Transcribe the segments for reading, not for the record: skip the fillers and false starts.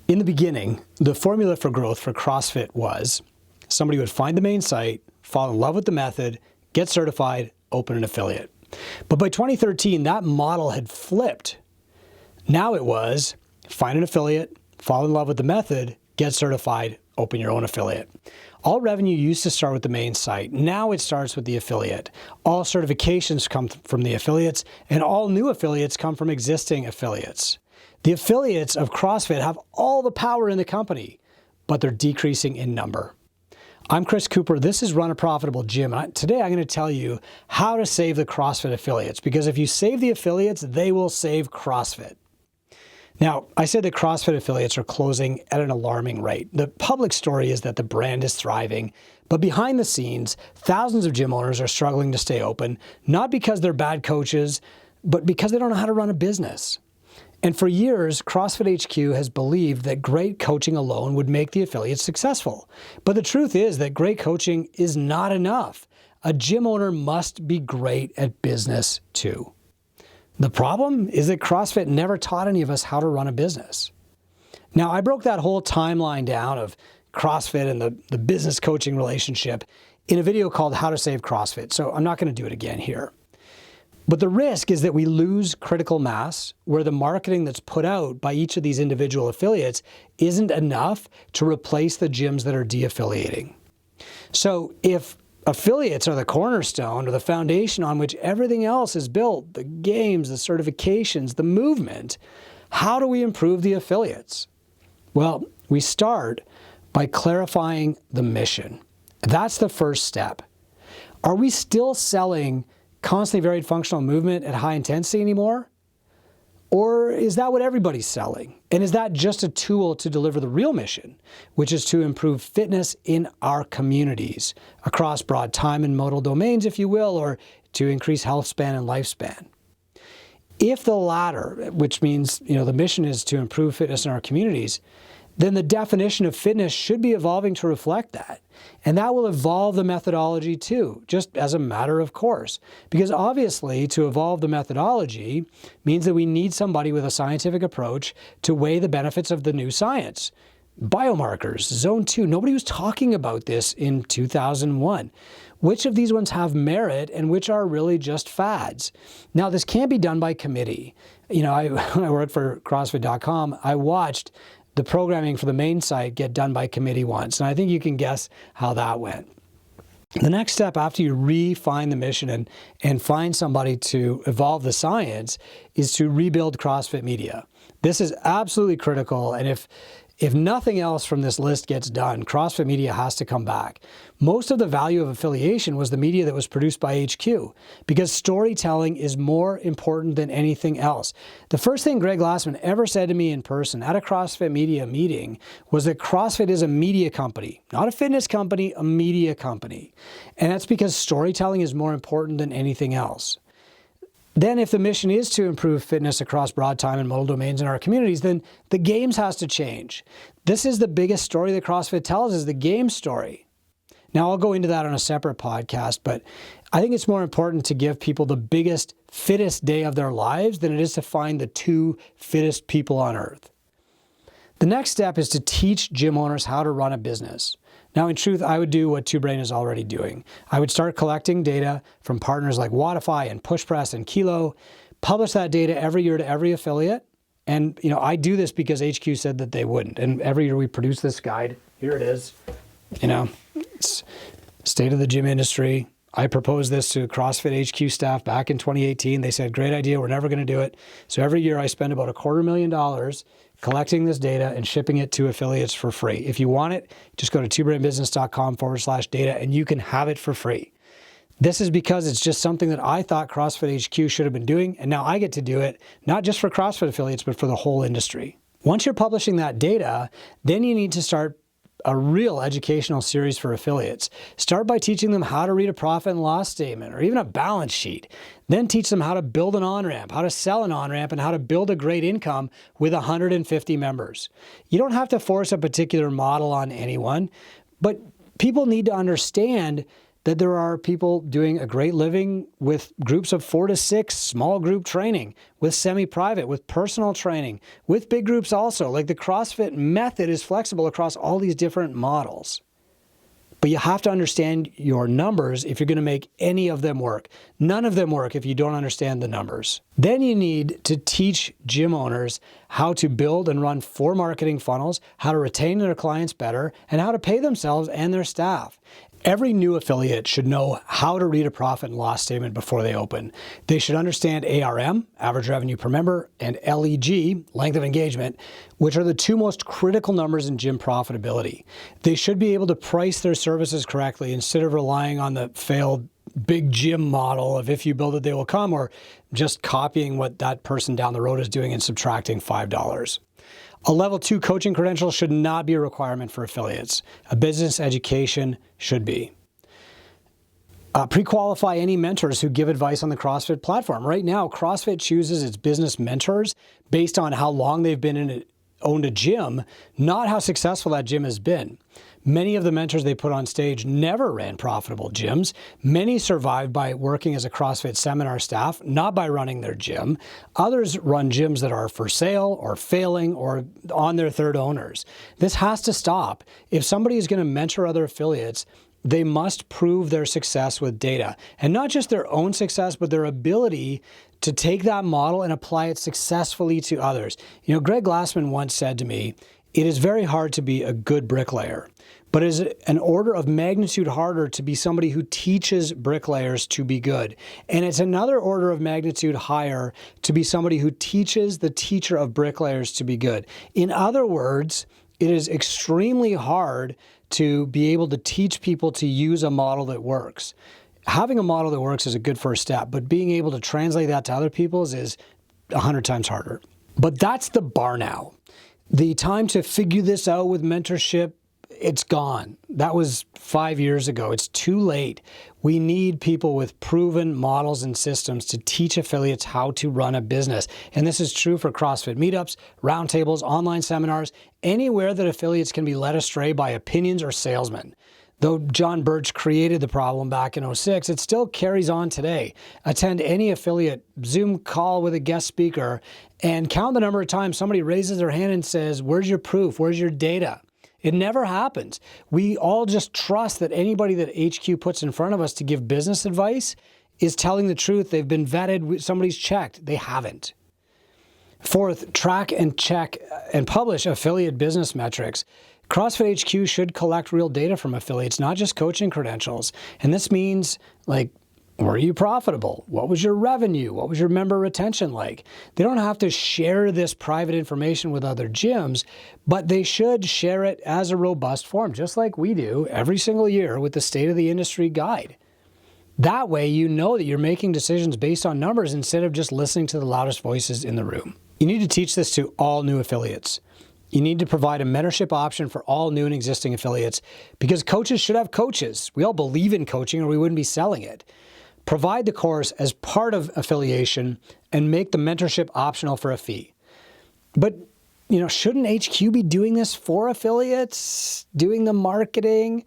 In the beginning, the formula for growth for CrossFit was somebody would find the main site, fall in love with the method, get certified, open an affiliate. But by 2013, that model had flipped. Now it was find an affiliate, fall in love with the method, get certified, open your own affiliate. All revenue used to start with the main site. Now it starts with the affiliate. All certifications come from the affiliates, and all new affiliates come from existing affiliates. The affiliates of CrossFit have all the power in the company, but they're decreasing in number. I'm Chris Cooper. This is Run a Profitable Gym. And today I'm going to tell you how to save the CrossFit affiliates, because if you save the affiliates, they will save CrossFit. Now, I said that CrossFit affiliates are closing at an alarming rate. The public story is that the brand is thriving, but behind the scenes, thousands of gym owners are struggling to stay open, not because they're bad coaches, but because they don't know how to run a business. And for years, CrossFit HQ has believed that great coaching alone would make the affiliates successful. But the truth is that great coaching is not enough. A gym owner must be great at business too. The problem is that CrossFit never taught any of us how to run a business. Now, I broke that whole timeline down of CrossFit and the business coaching relationship in a video called How to Save CrossFit, so I'm not going to do it again here. But the risk is that we lose critical mass where the marketing that's put out by each of these individual affiliates isn't enough to replace the gyms that are de-affiliating. So if affiliates are the cornerstone or the foundation on which everything else is built, the games, the certifications, the movement, how do we improve the affiliates? Well, we start by clarifying the mission. That's the first step. Are we still selling constantly varied functional movement at high intensity anymore? Or is that what everybody's selling? And is that just a tool to deliver the real mission, which is to improve fitness in our communities across broad time and modal domains, if you will, or to increase health span and lifespan? If the latter, which means, the mission is to improve fitness in our communities, then the definition of fitness should be evolving to reflect that. And that will evolve the methodology too, just as a matter of course. Because obviously, to evolve the methodology means that we need somebody with a scientific approach to weigh the benefits of the new science. Biomarkers, Zone 2, nobody was talking about this in 2001. Which of these ones have merit and which are really just fads? Now, this can't be done by committee. When I worked for CrossFit.com, I watched the programming for the main site get done by committee once, and I think you can guess how that went. The next step after you refine the mission and find somebody to evolve the science is to rebuild CrossFit media. This is absolutely critical, and if nothing else from this list gets done, CrossFit media has to come back. Most of the value of affiliation was the media that was produced by HQ, because storytelling is more important than anything else. The first thing Greg Glassman ever said to me in person at a CrossFit media meeting was that CrossFit is a media company, not a fitness company, a media company. And that's because storytelling is more important than anything else. Then if the mission is to improve fitness across broad time and modal domains in our communities, then the games has to change. This is the biggest story that CrossFit tells, is the game story. Now, I'll go into that on a separate podcast, but I think it's more important to give people the biggest, fittest day of their lives than it is to find the two fittest people on earth. The next step is to teach gym owners how to run a business. Now, in truth, I would do what Two Brain is already doing. I would start collecting data from partners like Wattify and Push Press and Kilo, publish that data every year to every affiliate. And, I do this because HQ said that they wouldn't. And every year we produce this guide. Here it is. It's state of the gym industry. I proposed this to CrossFit HQ staff back in 2018. They said, great idea, we're never going to do it. So every year I spend about $250,000 collecting this data and shipping it to affiliates for free. If you want it, just go to twobrainbusiness.com/data and you can have it for free. This is because it's just something that I thought CrossFit HQ should have been doing, and now I get to do it, not just for CrossFit affiliates, but for the whole industry. Once you're publishing that data, then you need to start a real educational series for affiliates. Start by teaching them how to read a profit and loss statement or even a balance sheet. Then teach them how to build an on-ramp, how to sell an on-ramp, and how to build a great income with 150 members. You don't have to force a particular model on anyone, but people need to understand that there are people doing a great living with groups of 4 to 6, small group training, with semi-private, with personal training, with big groups also. Like the CrossFit method is flexible across all these different models. But you have to understand your numbers if you're going to make any of them work. None of them work if you don't understand the numbers. Then you need to teach gym owners how to build and run 4 marketing funnels, how to retain their clients better, and how to pay themselves and their staff. Every new affiliate should know how to read a profit and loss statement before they open. They should understand ARM, average revenue per member, and LEG, length of engagement, which are the 2 most critical numbers in gym profitability. They should be able to price their services correctly instead of relying on the failed big gym model of if you build it, they will come, or just copying what that person down the road is doing and subtracting $5. A level 2 coaching credential should not be a requirement for affiliates. A business education should be. Pre-qualify any mentors who give advice on the CrossFit platform. Right now, CrossFit chooses its business mentors based on how long they've been in it, owned a gym, not how successful that gym has been. Many of the mentors they put on stage never ran profitable gyms. Many survived by working as a CrossFit seminar staff, not by running their gym. Others run gyms that are for sale or failing or on their third owners. This has to stop. If somebody is going to mentor other affiliates, they must prove their success with data, and not just their own success, but their ability to take that model and apply it successfully to others. You know, Greg Glassman once said to me, "It is very hard to be a good bricklayer, but it is an order of magnitude harder to be somebody who teaches bricklayers to be good. And it's another order of magnitude higher to be somebody who teaches the teacher of bricklayers to be good." In other words, it is extremely hard to be able to teach people to use a model that works. Having a model that works is a good first step, but being able to translate that to other people's is 100 times harder. But that's the bar now. The time to figure this out with mentorship, it's gone. That was 5 years ago. It's too late. We need people with proven models and systems to teach affiliates how to run a business. And this is true for CrossFit meetups, roundtables, online seminars, anywhere that affiliates can be led astray by opinions or salesmen. Though John Birch created the problem back in 2006, it still carries on today. Attend any affiliate Zoom call with a guest speaker and count the number of times somebody raises their hand and says, "Where's your proof? Where's your data?" It never happens. We all just trust that anybody that HQ puts in front of us to give business advice is telling the truth. They've been vetted, somebody's checked. They haven't. Fourth, track and check and publish affiliate business metrics. CrossFit HQ should collect real data from affiliates, not just coaching credentials. And this means, like, were you profitable? What was your revenue? What was your member retention like? They don't have to share this private information with other gyms, but they should share it as a robust form, just like we do every single year with the State of the Industry Guide. That way, you know that you're making decisions based on numbers instead of just listening to the loudest voices in the room. You need to teach this to all new affiliates. You need to provide a mentorship option for all new and existing affiliates because coaches should have coaches. We all believe in coaching or we wouldn't be selling it. Provide the course as part of affiliation and make the mentorship optional for a fee. But, you know, shouldn't HQ be doing this for affiliates, doing the marketing?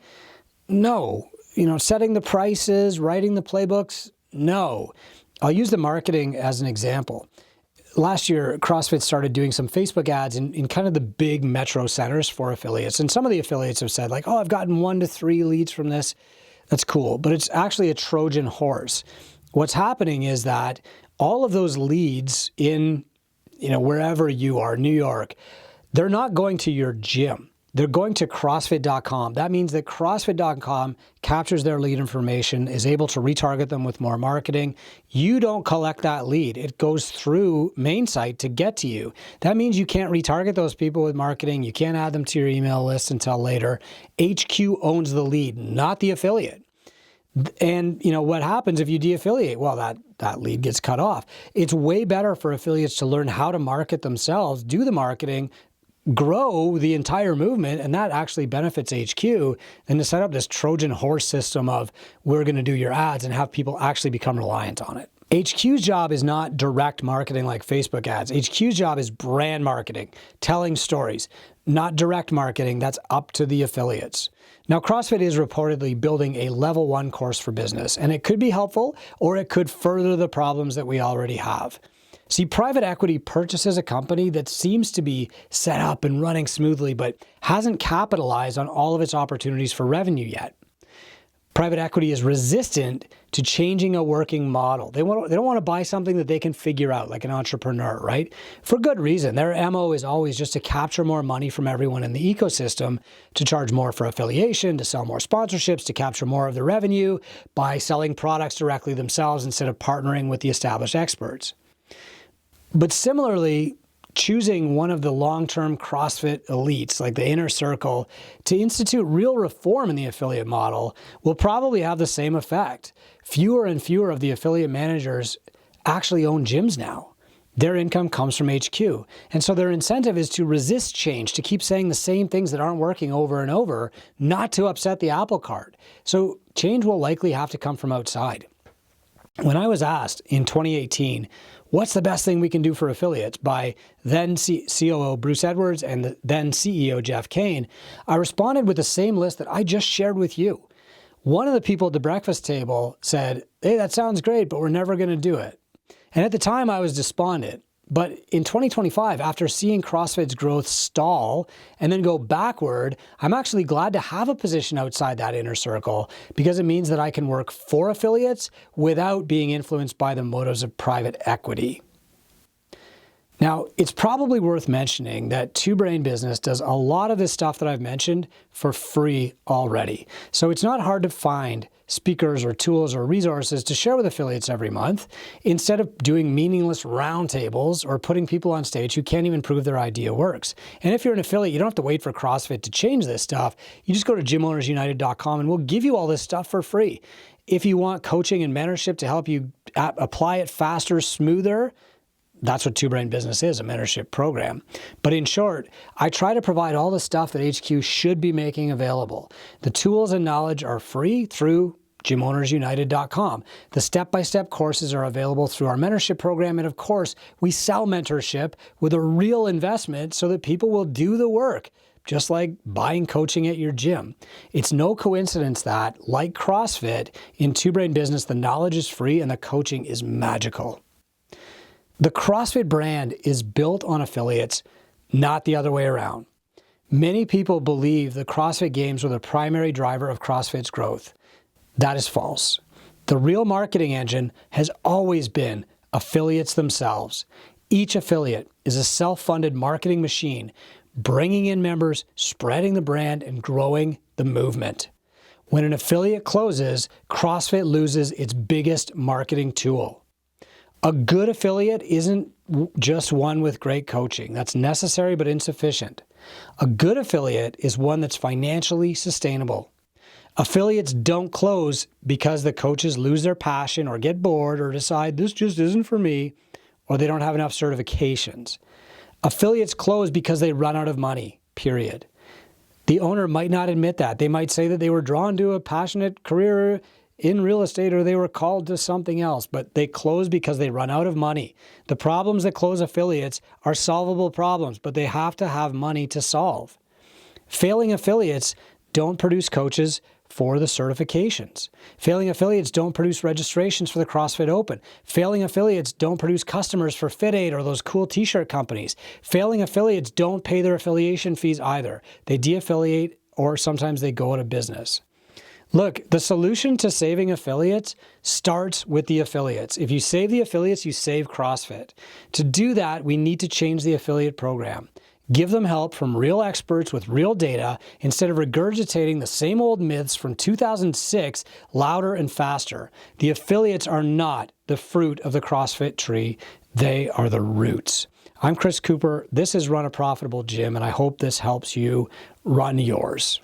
No. You know, setting the prices, writing the playbooks? No. I'll use the marketing as an example. Last year, CrossFit started doing some Facebook ads in kind of the big metro centers for affiliates. And some of the affiliates have said like, "Oh, I've gotten 1 to 3 leads from this." That's cool, but it's actually a Trojan horse. What's happening is that all of those leads in, you know, wherever you are, New York, they're not going to your gym. They're going to CrossFit.com. That means that CrossFit.com captures their lead information, is able to retarget them with more marketing. You don't collect that lead. It goes through main site to get to you. That means you can't retarget those people with marketing. You can't add them to your email list until later. HQ owns the lead, not the affiliate. And you know what happens if you de-affiliate? Well, that lead gets cut off. It's way better for affiliates to learn how to market themselves, do the marketing, grow the entire movement, and that actually benefits HQ, than to set up this Trojan horse system of we're going to do your ads and have people actually become reliant on it. HQ's job is not direct marketing like Facebook ads. HQ's job is brand marketing, telling stories, not direct marketing. That's up to the affiliates. Now, CrossFit is reportedly building a level 1 course for business, and it could be helpful or it could further the problems that we already have. See, private equity purchases a company that seems to be set up and running smoothly, but hasn't capitalized on all of its opportunities for revenue yet. Private equity is resistant to changing a working model. They don't want to buy something that they can figure out, like an entrepreneur, right? For good reason. Their MO is always just to capture more money from everyone in the ecosystem, to charge more for affiliation, to sell more sponsorships, to capture more of the revenue by selling products directly themselves instead of partnering with the established experts. But similarly, choosing one of the long-term CrossFit elites, like the inner circle, to institute real reform in the affiliate model will probably have the same effect. Fewer and fewer of the affiliate managers actually own gyms now. Their income comes from HQ. And so their incentive is to resist change, to keep saying the same things that aren't working over and over, not to upset the apple cart. So change will likely have to come from outside. When I was asked in 2018, what's the best thing we can do for affiliates by then COO Bruce Edwards and the then CEO Jeff Kane, I responded with the same list that I just shared with you. One of the people at the breakfast table said, "Hey, that sounds great, but we're never going to do it." And at the time I was despondent. But in 2025, after seeing CrossFit's growth stall and then go backward, I'm actually glad to have a position outside that inner circle because it means that I can work for affiliates without being influenced by the motives of private equity. Now, it's probably worth mentioning that Two Brain Business does a lot of this stuff that I've mentioned for free already. So it's not hard to find speakers or tools or resources to share with affiliates every month instead of doing meaningless roundtables or putting people on stage who can't even prove their idea works. And if you're an affiliate, you don't have to wait for CrossFit to change this stuff. You just go to gymownersunited.com and we'll give you all this stuff for free. If you want coaching and mentorship to help you apply it faster, smoother, that's what Two Brain Business is, a mentorship program. But in short, I try to provide all the stuff that HQ should be making available. The tools and knowledge are free through gymownersunited.com. The step-by-step courses are available through our mentorship program. And of course, we sell mentorship with a real investment so that people will do the work, just like buying coaching at your gym. It's no coincidence that, like CrossFit, in Two Brain Business, the knowledge is free and the coaching is magical. The CrossFit brand is built on affiliates, not the other way around. Many people believe the CrossFit Games were the primary driver of CrossFit's growth. That is false. The real marketing engine has always been affiliates themselves. Each affiliate is a self-funded marketing machine, bringing in members, spreading the brand, and growing the movement. When an affiliate closes, CrossFit loses its biggest marketing tool. A good affiliate isn't just one with great coaching. That's necessary but insufficient. A good affiliate is one that's financially sustainable. Affiliates don't close because the coaches lose their passion or get bored or decide this just isn't for me, or they don't have enough certifications. Affiliates close because they run out of money, period. The owner might not admit that. They might say that they were drawn to a passionate career in real estate or they were called to something else, but they close because they run out of money. The problems that close affiliates are solvable problems, but they have to have money to solve. Failing affiliates don't produce coaches for the certifications. Failing affiliates don't produce registrations for the CrossFit Open. Failing affiliates don't produce customers for FitAid or those cool t-shirt companies. Failing affiliates don't pay their affiliation fees either. They de-affiliate or sometimes they go out of business. Look, the solution to saving affiliates starts with the affiliates. If you save the affiliates, you save CrossFit. To do that, we need to change the affiliate program. Give them help from real experts with real data instead of regurgitating the same old myths from 2006 louder and faster. The affiliates are not the fruit of the CrossFit tree. They are the roots. I'm Chris Cooper. This is Run a Profitable Gym, and I hope this helps you run yours.